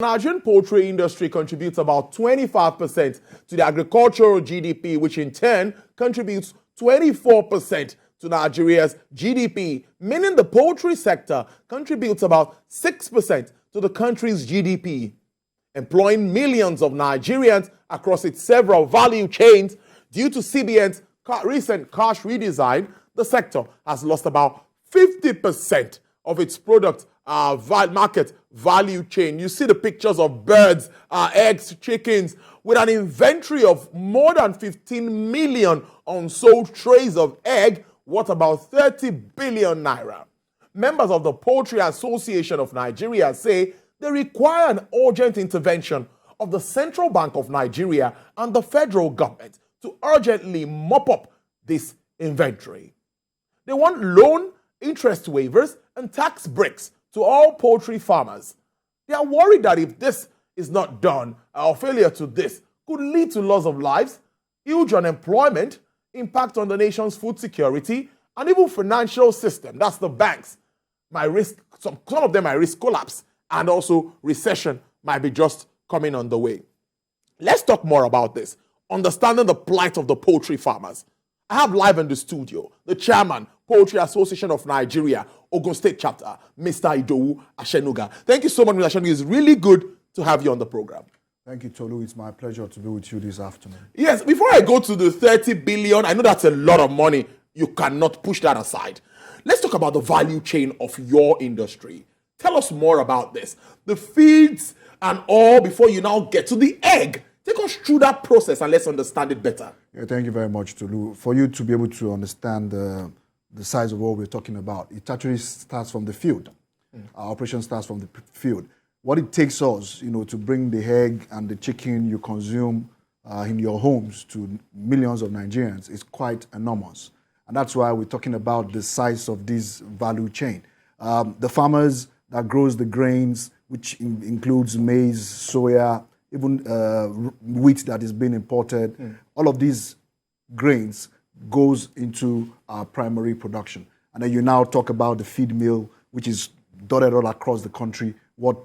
Nigerian poultry industry contributes about 25% to the agricultural GDP, which in turn contributes 24% to Nigeria's GDP, meaning the poultry sector contributes about 6% to the country's GDP, employing millions of Nigerians across its several value chains. Due to CBN's recent cash redesign, the sector has lost about 50% of its product market value chain. You see the pictures of birds, eggs, chickens, with an inventory of more than 15 million unsold trays of egg, worth about 30 billion naira. Members of the Poultry Association of Nigeria say they require an urgent intervention of the Central Bank of Nigeria and the federal government to urgently mop up this inventory. They want loan, interest waivers, and tax breaks to all poultry farmers. They are worried that if this is not done, or failure to this could lead to loss of lives, huge unemployment, impact on the nation's food security, and even financial system. That's the banks. Some of them might risk collapse, and also recession might be just coming on the way. Let's talk more about this, understanding the plight of the poultry farmers. I have live in the studio the chairman, Poultry Association of Nigeria, Ogun State Chapter, Mr. Idowu Asenuga. Thank you so much, Mr. Asenuga. It's really good to have you on the program. Thank you, Tolu. It's my pleasure to be with you this afternoon. Yes, before I go to the 30 billion, I know that's a lot of money. You cannot push that aside. Let's talk about the value chain of your industry. Tell us more about this. The feeds and all before you now get to the egg. Take us through that process and let's understand it better. Yeah, thank you very much, Tolu. For you to be able to understand the size of what we're talking about, it actually starts from the field. Our operation starts from the field. What it takes us, to bring the egg and the chicken you consume in your homes to millions of Nigerians is quite enormous. And that's why we're talking about the size of this value chain. The farmers that grows the grains, which includes maize, soya, even wheat that is being imported, all of these grains goes into our primary production. And then you now talk about the feed mill, which is dotted all across the country, what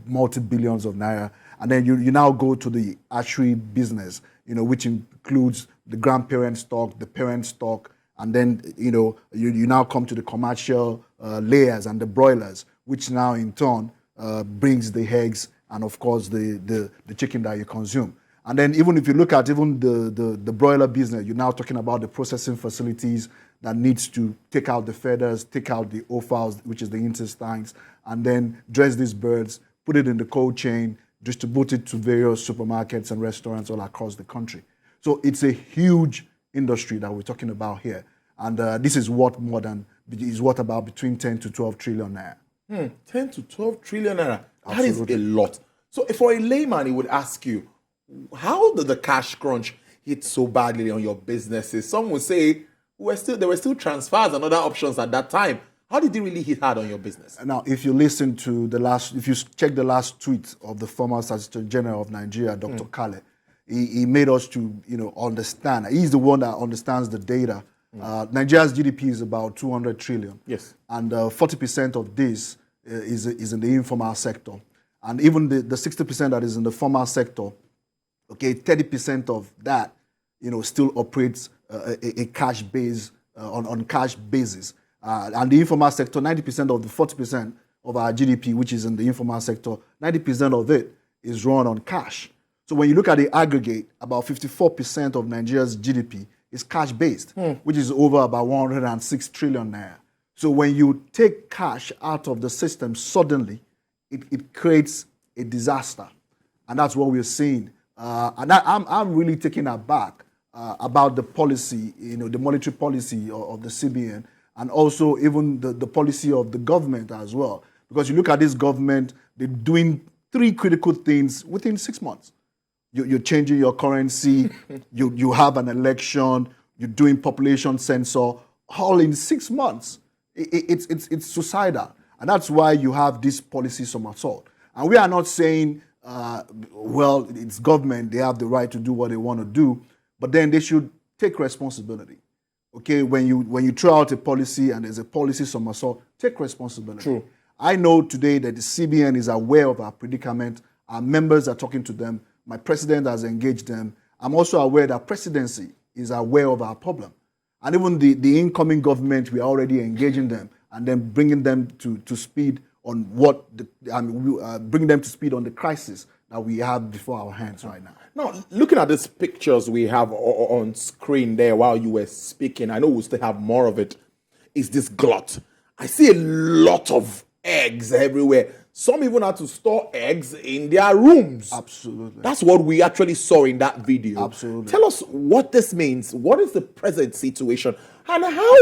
multi-billions of naira. And then you now go to the hatchery business, which includes the grandparent stock, the parent stock, and then, you now come to the commercial layers and the broilers, which now in turn brings the eggs and of course the chicken that you consume. And then even if you look at even the broiler business, you're now talking about the processing facilities that needs to take out the feathers, take out the offals, which is the intestines, and then dress these birds, put it in the cold chain, distribute it to various supermarkets and restaurants all across the country. So it's a huge industry that we're talking about here. And this is worth about between 10 to 12 trillion naira. 10 to 12 trillion naira. Absolutely. That is a lot. So for a layman, he would ask you, how did the cash crunch hit so badly on your businesses? Some would say there were still transfers and other options at that time. How did it really hit hard on your business? Now, if you listen to if you check the last tweet of the former Solicitor General of Nigeria, Dr. Kale, he made us to understand. He's the one that understands the data. Nigeria's GDP is about 200 trillion. Yes. And 40% of this is in the informal sector. And even the 60% that is in the formal sector, 30% of that, still operates a cash base on cash basis. And the informal sector, 90% of the 40% of our GDP, which is in the informal sector, 90% of it is run on cash. So when you look at the aggregate, about 54% of Nigeria's GDP is cash-based, which is over about 106 trillion naira. So when you take cash out of the system, suddenly, it creates a disaster. And that's what we're seeing. I'm really taken aback about the policy, the monetary policy of the CBN, and also even the policy of the government as well. Because you look at this government, they're doing 3 critical things within 6 months. You're changing your currency, you have an election, you're doing population census, all in 6 months. It's suicidal. And that's why you have this policy somersault. And we are not saying, it's government, they have the right to do what they want to do, but then they should take responsibility. Okay, when you throw out a policy and there's a policy somersault, take responsibility. True. I know today that the CBN is aware of our predicament. Our members are talking to them. My president has engaged them. I'm also aware that presidency is aware of our problem. And even the incoming government, we are already engaging them and then bringing them to speed on bring them to speed on the crisis that we have before our hands right now. Now, looking at these pictures we have on screen there while you were speaking, I know we'll still have more of it, is this glut. I see a lot of eggs everywhere. Some even had to store eggs in their rooms. Absolutely. That's what we actually saw in that video. Absolutely. Tell us what this means. What is the present situation? And how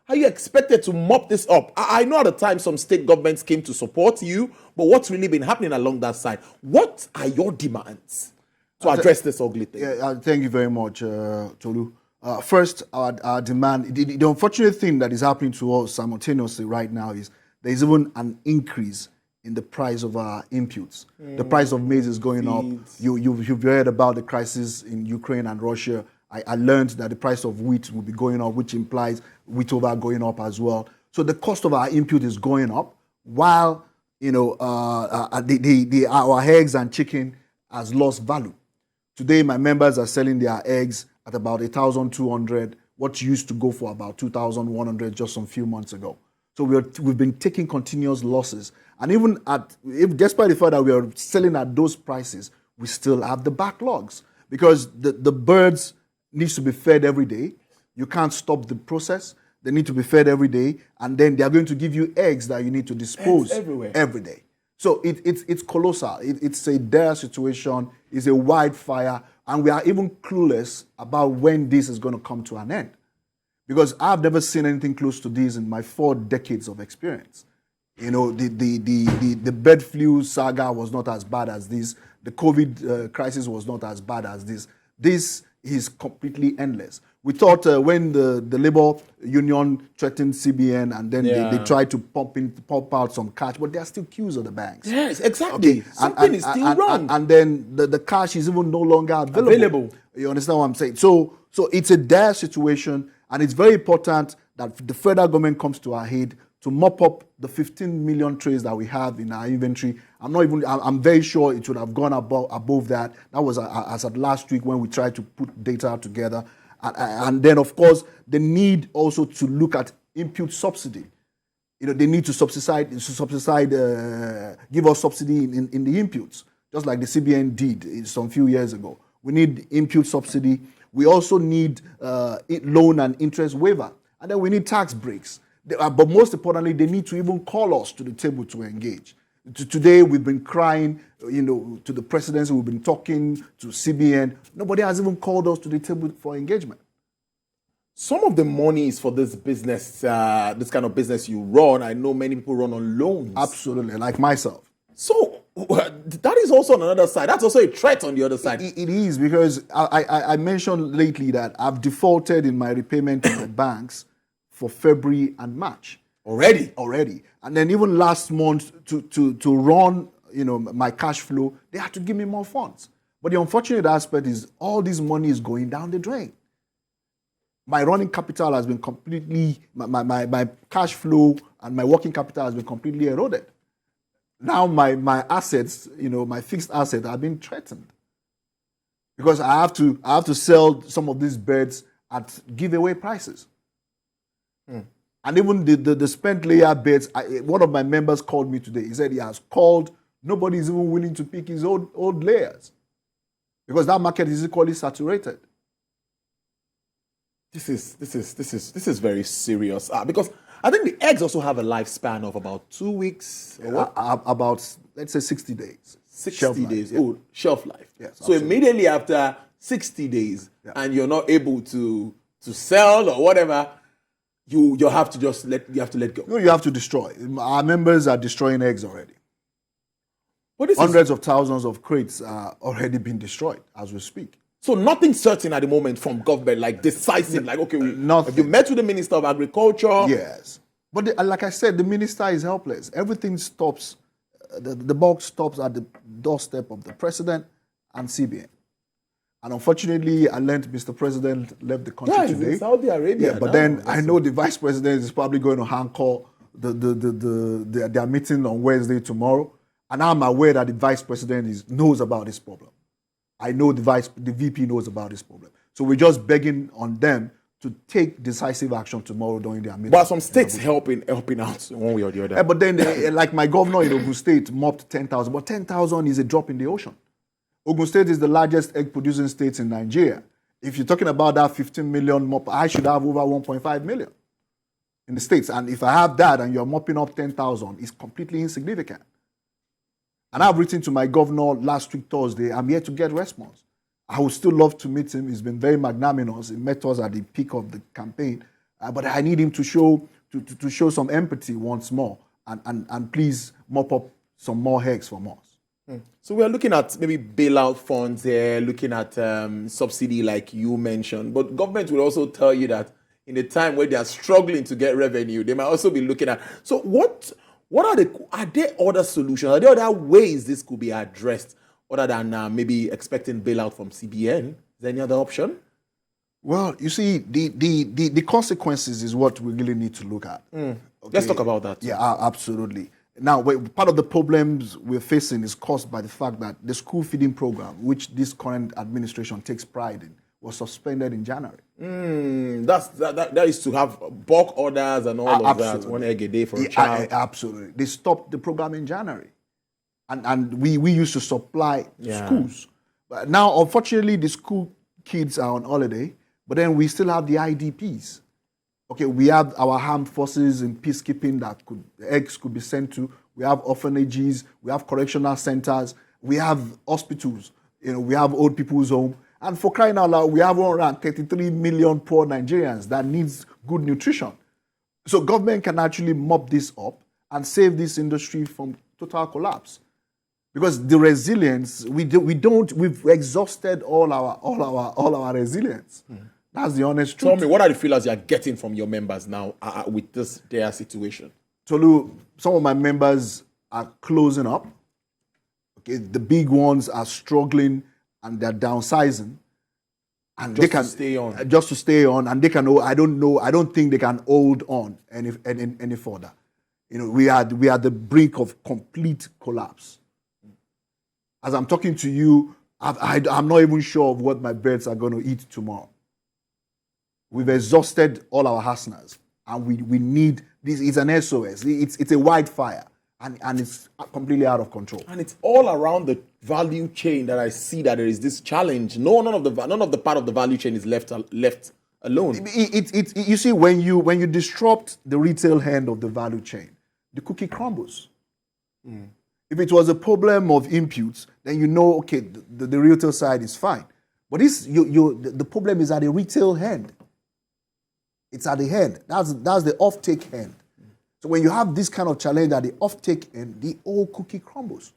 are you expected to mop this up? I know at the time some state governments came to support you, but what's really been happening along that side? What are your demands to address this ugly thing? Yeah, thank you very much, Tolu. First, our demand, the unfortunate thing that is happening to us simultaneously right now is there is even an increase in the price of our inputs. The price of maize is going up. You've heard about the crisis in Ukraine and Russia. I learned that the price of wheat will be going up, which implies wheat over going up as well. So the cost of our input is going up, while our eggs and chicken has lost value. Today, my members are selling their eggs at about 1,200, what used to go for about 2,100 just some few months ago. So we've been taking continuous losses. And even despite the fact that we are selling at those prices, we still have the backlogs because the birds needs to be fed every day. You can't stop the process. They need to be fed every day. And then they are going to give you eggs that you need to dispose every day. So it's colossal. It's a dire situation. It's a wildfire. And we are even clueless about when this is going to come to an end. Because I've never seen anything close to this in my 4 decades of experience. You know, the bird flu saga was not as bad as this. The COVID crisis was not as bad as this. This is completely endless. We thought when the labor union threatened CBN and then they tried to pump out some cash, but there are still queues at the banks. Yes, exactly. Okay. Something is still wrong. And then the cash is even no longer available. You understand what I'm saying? So it's a dire situation, and it's very important that the federal government comes to our aid to mop up the 15 million trays that we have in our inventory. I'm very sure it would have gone above that. That was as of last week when we tried to put data together. And then, of course, the need also to look at input subsidy. You know, they need to give us subsidy in the inputs, just like the CBN did some few years ago. We need input subsidy. We also need loan and interest waiver. And then we need tax breaks. But most importantly, they need to even call us to the table to engage. Today, we've been crying, to the presidency. We've been talking to CBN. Nobody has even called us to the table for engagement. Some of the money is for this business, this kind of business you run. I know many people run on loans. Absolutely, like myself. So that is also on another side. That's also a threat on the other side. It is, because I mentioned lately that I've defaulted in my repayment to the banks for February and March. Already. And then even last month to run, my cash flow, they had to give me more funds. But the unfortunate aspect is all this money is going down the drain. My running capital has been completely, my cash flow and my working capital has been completely eroded. Now my assets, my fixed assets are being threatened. Because I have to sell some of these birds at giveaway prices. And even the spent layer beds, one of my members called me today. He said he has called. Nobody is even willing to pick his old layers because that market is equally saturated. This is very serious because I think the eggs also have a lifespan of about 2 weeks. About, let's say, 60 days. 60 days. Yeah. Oh, shelf life. Yes, so absolutely. immediately after 60 days, and you're not able to sell or whatever, you have to let go. No, you have to destroy. Our members are destroying eggs already. But Hundreds of thousands of crates are already being destroyed as we speak. So nothing certain at the moment from government, like decisive, like, okay, nothing. Have you met with the Minister of Agriculture? Yes. But like I said, the minister is helpless. Everything stops. The bulk stops at the doorstep of the president and CBN. And unfortunately, I learned Mr. President left the country today. In Saudi Arabia. Yeah, but then I know the vice president is probably going to handcall their meeting on Wednesday tomorrow, and I'm aware that the vice president knows about this problem. I know the VP knows about this problem. So we're just begging on them to take decisive action tomorrow during their meeting. But some states helping out one way or the other. But then, like my governor in Ogun State mopped 10,000, but 10,000 is a drop in the ocean. Ogun State is the largest egg-producing state in Nigeria. If you're talking about that 15 million mop, I should have over 1.5 million in the states. And if I have that and you're mopping up 10,000, it's completely insignificant. And I've written to my governor last week, Thursday. I'm here to get response. I would still love to meet him. He's been very magnanimous. He met us at the peak of the campaign. But I need him to show some empathy once more and please mop up some more eggs from us. So we are looking at maybe bailout funds here, looking at subsidy like you mentioned. But government will also tell you that in a time where they are struggling to get revenue, they might also be looking at. So what are there other solutions? Are there other ways this could be addressed other than maybe expecting bailout from CBN? Is there any other option? Well, you see, the consequences is what we really need to look at. Okay. Let's talk about that. Yeah, absolutely. Now, part of the problems we're facing is caused by the fact that the school feeding program, which this current administration takes pride in, was suspended in January. That is to have bulk orders and all of that, 1 egg a day for a child. Absolutely. They stopped the program in January. And we used to supply schools. But now, unfortunately, the school kids are on holiday, but then we still have the IDPs. Okay, we have our armed forces in peacekeeping that eggs could be sent to. We have orphanages, we have correctional centers, we have hospitals, we have old people's home. And for crying out loud, we have around 33 million poor Nigerians that needs good nutrition. So government can actually mop this up and save this industry from total collapse. Because the resilience, we've exhausted all our resilience. That's the honest truth. Tell me, what are the feelers you are getting from your members now with their situation? Tolu, some of my members are closing up. Okay, the big ones are struggling and they're downsizing, and just they can stay on, and they can. I don't think they can hold on any further. We are at the brink of complete collapse. As I'm talking to you, I'm not even sure of what my birds are going to eat tomorrow. We've exhausted all our hustlers, and we need this. It's an SOS. It's a wildfire, and it's completely out of control. And it's all around the value chain that I see that there is this challenge. None of the part of the value chain is left alone. You see, when you disrupt the retail end of the value chain, the cookie crumbles. If it was a problem of inputs, then okay, the retail side is fine. But the problem is at the retail end. It's at the end. That's the off-take end. So when you have this kind of challenge at the off-take end, the whole cookie crumbles.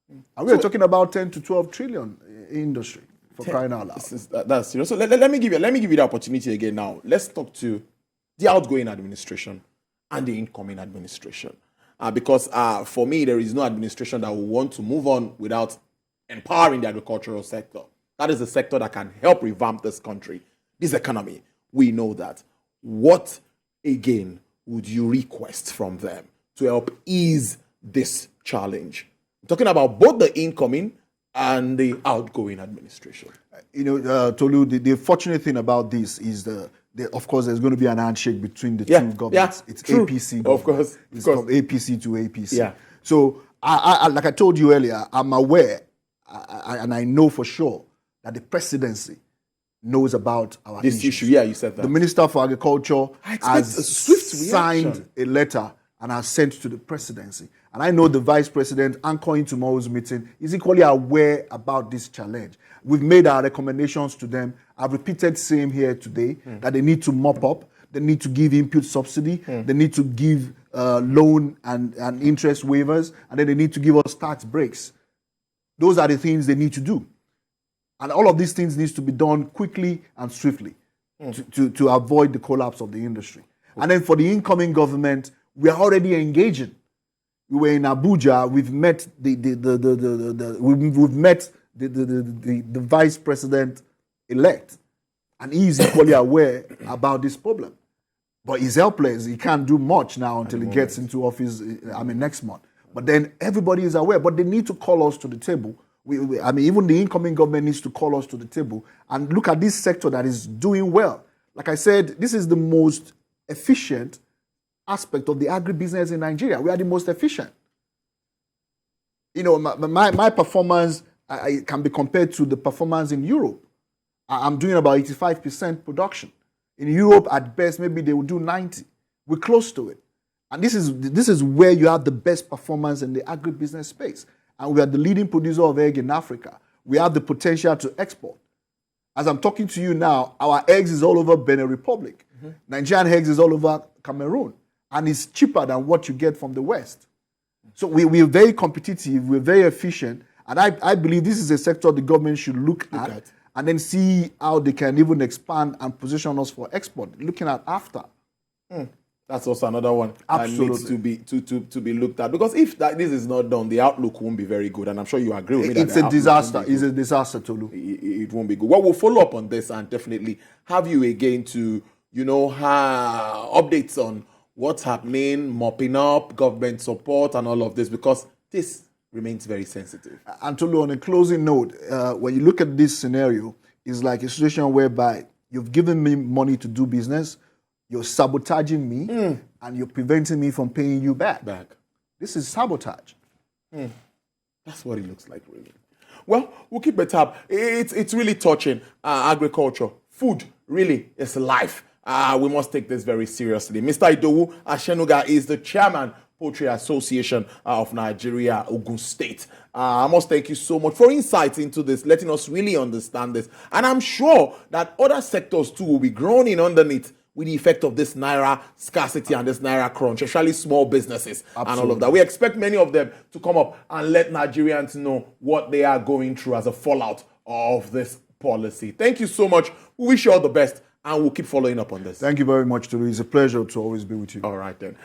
And we're talking about 10 to 12 trillion industry for crying out loud. That's serious. So let me give you the opportunity again now. Let's talk to the outgoing administration and the incoming administration. Because for me, there is no administration that will want to move on without empowering the agricultural sector. That is the sector that can help revamp this country, this economy. We know that. What, again, would you request from them to help ease this challenge? I'm talking about both the incoming and the outgoing administration. Tolu, the fortunate thing about this is of course, there's going to be an handshake between the two governments. It's true. APC government. Of course. It's from APC to APC. Yeah. So, like I told you earlier, I'm aware, and I know for sure that the presidency knows about this issue. Yeah, you said that. The Minister for Agriculture has a swift reaction. Signed a letter and has sent to the presidency. And I know the vice president, anchoring tomorrow's meeting, is equally aware about this challenge. We've made our recommendations to them. I've repeated same here today that they need to mop up. They need to give input subsidy. They need to give loan and interest waivers. And then they need to give us tax breaks. Those are the things they need to do. And all of these things needs to be done quickly and swiftly to avoid the collapse of the industry. And then for the incoming government, we are already engaging. We were in Abuja. We've met the vice president elect, and he is equally aware about this problem. But he's helpless. He can't do much now until he gets into office, next month. But then everybody is aware. But they need to call us to the table. Even the incoming government needs to call us to the table and look at this sector that is doing well. Like I said, this is the most efficient aspect of the agribusiness in Nigeria. We are the most efficient. My performance can be compared to the performance in Europe. I'm doing about 85% production. In Europe, at best, maybe they will do 90. We're close to it. And this is where you have the best performance in the agribusiness space. And we are the leading producer of egg in Africa. We have the potential to export. As I'm talking to you now, our eggs is all over Benin Republic. Nigerian eggs is all over Cameroon. And it's cheaper than what you get from the West. So we're very competitive, we're very efficient. And I believe this is a sector the government should look at and then see how they can even expand and position us for export, looking at after. That's also another one Absolutely. that needs to be looked at. Because if this is not done, the outlook won't be very good. And I'm sure you agree with me. It's a disaster. It's a disaster, Tolu. It won't be good. Well, we'll follow up on this and definitely have you again to, updates on what's happening, mopping up, government support and all of this, because this remains very sensitive. And Tolu, on a closing note, when you look at this scenario, it's like a situation whereby you've given me money to do business, you're sabotaging me, and you're preventing me from paying you back. This is sabotage. That's what it looks like, really. Well, we'll keep it up. It's really touching. Agriculture, food, really, is life. We must take this very seriously. Mr. Idowu Asenuga is the chairman, Poultry Association of Nigeria, Ogun State. I must thank you so much for insights into this, letting us really understand this. And I'm sure that other sectors too will be groaning underneath with the effect of this Naira scarcity and this Naira crunch, especially small businesses. Absolutely. And all of that. We expect many of them to come up and let Nigerians know what they are going through as a fallout of this policy. Thank you so much. We wish you all the best, and we'll keep following up on this. Thank you very much, Tolu. It's a pleasure to always be with you. All right, then.